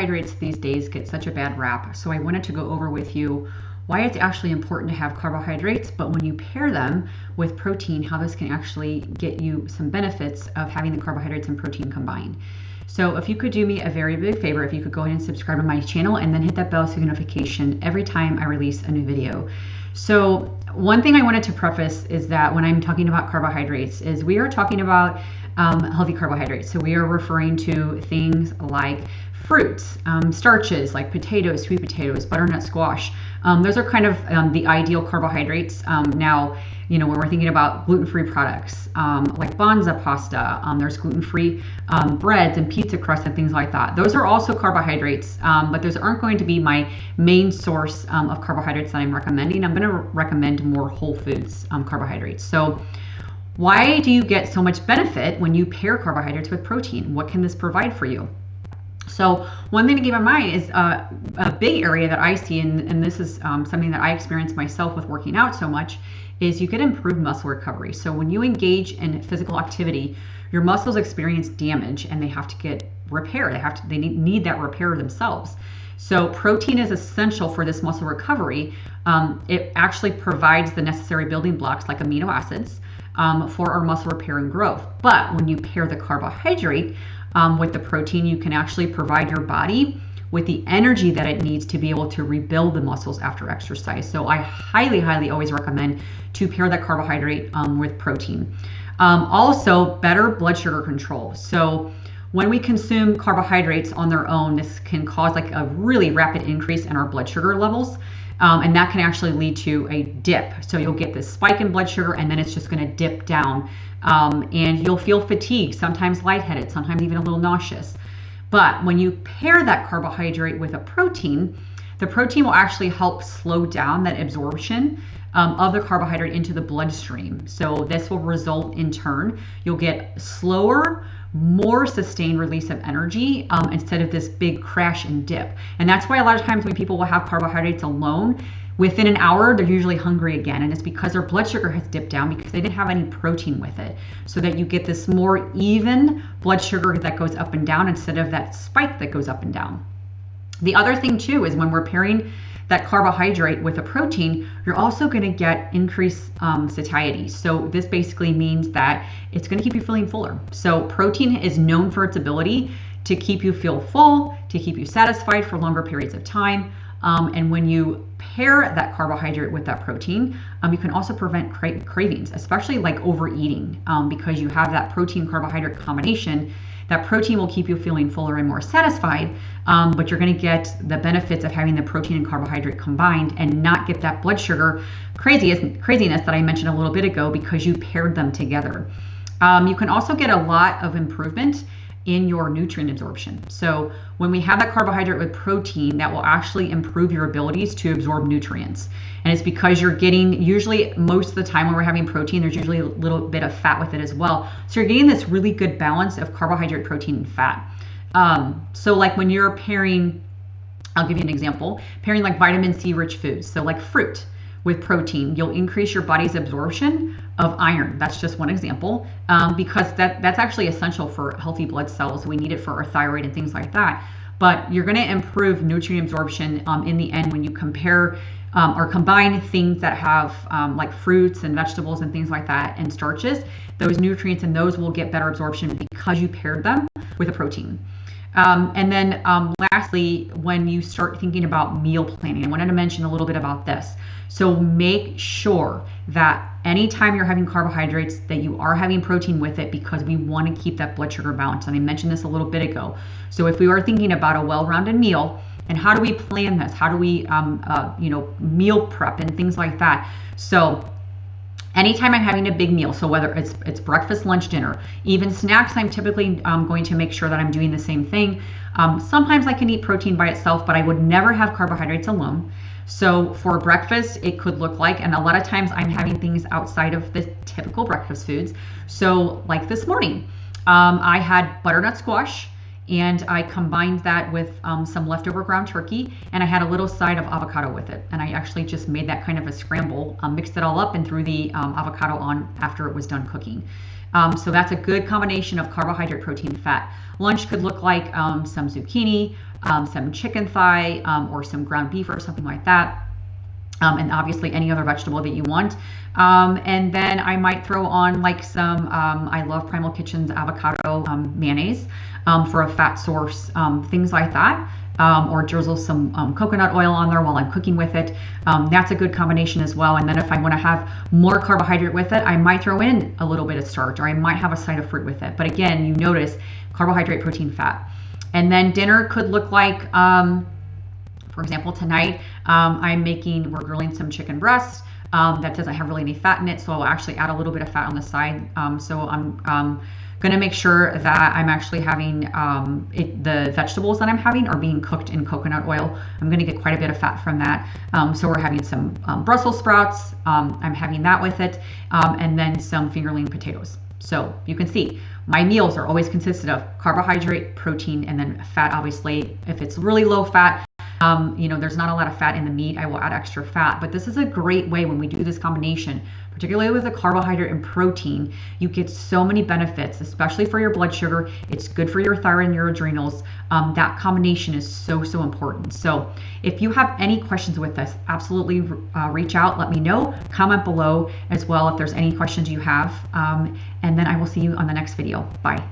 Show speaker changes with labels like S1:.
S1: carbohydrates these days get such a bad rap, so I wanted to go over with you why it's actually important to have carbohydrates, but when you pair them with protein, how this can actually get you some benefits of having the carbohydrates and protein combined. So if you could do me a very big favor, if you could go ahead and subscribe to my channel and then hit that bell so you get notification every time I release a new video. So one thing I wanted to preface is that when I'm talking about carbohydrates is we are talking about healthy carbohydrates. So we are referring to things like fruits, starches like potatoes, sweet potatoes, butternut squash. Those are kind of the ideal carbohydrates. Now, you know, when we're thinking about gluten-free products, like Banza pasta, there's gluten-free breads and pizza crust and things like that. Those are also carbohydrates, but those aren't going to be my main source of carbohydrates that I'm recommending. I'm going to recommend more whole foods carbohydrates. So why do you get so much benefit when you pair carbohydrates with protein? What can this provide for you? So one thing to keep in mind is a big area that I see, and this is something that I experience myself with working out so much, is you get improved muscle recovery. So when you engage in physical activity, your muscles experience damage and they have to get repaired. They need that repair themselves. So protein is essential for this muscle recovery. It actually provides the necessary building blocks like amino acids for our muscle repair and growth. But when you pair the carbohydrate with the protein, you can actually provide your body with the energy that it needs to be able to rebuild the muscles after exercise. So I highly, highly always recommend to pair that carbohydrate with protein. Also, better blood sugar control. So when we consume carbohydrates on their own, this can cause like a really rapid increase in our blood sugar levels. And that can actually lead to a dip. So you'll get this spike in blood sugar and then it's just going to dip down. And you'll feel fatigued, sometimes lightheaded, sometimes even a little nauseous. But when you pair that carbohydrate with a protein, the protein will actually help slow down that absorption of the carbohydrate into the bloodstream. So this will result in turn, you'll get slower, more sustained release of energy instead of this big crash and dip. And that's why a lot of times when people will have carbohydrates alone, within an hour, they're usually hungry again. And it's because their blood sugar has dipped down because they didn't have any protein with it. So that you get this more even blood sugar that goes up and down instead of that spike that goes up and down. The other thing too is when we're pairing that carbohydrate with a protein, you're also going to get increased satiety. So this basically means that it's going to keep you feeling fuller. So protein is known for its ability to keep you feel full, to keep you satisfied for longer periods of time. And when you pair that carbohydrate with that protein, you can also prevent cravings, especially like overeating, because you have that protein carbohydrate combination. That protein will keep you feeling fuller and more satisfied, but you're going to get the benefits of having the protein and carbohydrate combined and not get that blood sugar craziness that I mentioned a little bit ago because you paired them together. You can also get a lot of improvement in your nutrient absorption. So when we have that carbohydrate with protein, that will actually improve your abilities to absorb nutrients. And it's because you're getting, usually most of the time when we're having protein, there's usually a little bit of fat with it as well. So you're getting this really good balance of carbohydrate, protein, and fat. So like when you're pairing, I'll give you an example, pairing like vitamin C rich foods. So like fruit with protein, you'll increase your body's absorption of iron. That's just one example, because that's actually essential for healthy blood cells. We need it for our thyroid and things like that. But you're going to improve nutrient absorption in the end when you compare or combine things that have like fruits and vegetables and things like that and starches. Those nutrients and those will get better absorption because you paired them with a protein. And then lastly, when you start thinking about meal planning, I wanted to mention a little bit about this. So make sure that anytime you're having carbohydrates that you are having protein with it because we want to keep that blood sugar balance. And I mentioned this a little bit ago. So if we are thinking about a well-rounded meal and how do we plan this? How do we, meal prep and things like that? So anytime I'm having a big meal, so whether it's breakfast, lunch, dinner, even snacks, I'm typically going to make sure that I'm doing the same thing. Sometimes I can eat protein by itself, but I would never have carbohydrates alone. So for breakfast, it could look like, and a lot of times I'm having things outside of the typical breakfast foods. So like this morning, I had butternut squash, and I combined that with some leftover ground turkey, and I had a little side of avocado with it. And I actually just made that kind of a scramble, mixed it all up and threw the avocado on after it was done cooking. So that's a good combination of carbohydrate, protein, fat. Lunch could look like some zucchini, some chicken thigh, or some ground beef or something like that. And obviously any other vegetable that you want. And then I might throw on like some, I love Primal Kitchen's avocado mayonnaise for a fat source, things like that. Or drizzle some coconut oil on there while I'm cooking with it. That's a good combination as well. And then if I want to have more carbohydrate with it, I might throw in a little bit of starch, or I might have a side of fruit with it. But again, you notice carbohydrate, protein, fat. And then dinner could look like, for example, tonight we're grilling some chicken breast that doesn't have really any fat in it, so I'll actually add a little bit of fat on the side. So I'm gonna make sure that I'm actually having the vegetables that I'm having are being cooked in coconut oil. I'm gonna get quite a bit of fat from that. So we're having some Brussels sprouts. I'm having that with it, and then some fingerling potatoes. So you can see my meals are always consisted of carbohydrate, protein, and then fat. Obviously, if it's really low fat, there's not a lot of fat in the meat, I will add extra fat. But this is a great way when we do this combination, particularly with the carbohydrate and protein. You get so many benefits, especially for your blood sugar. It's good for your thyroid and your adrenals. That combination is so important. So if you have any questions with this, absolutely reach out, let me know, comment below as well if there's any questions you have. And then I will see you on the next video. Bye.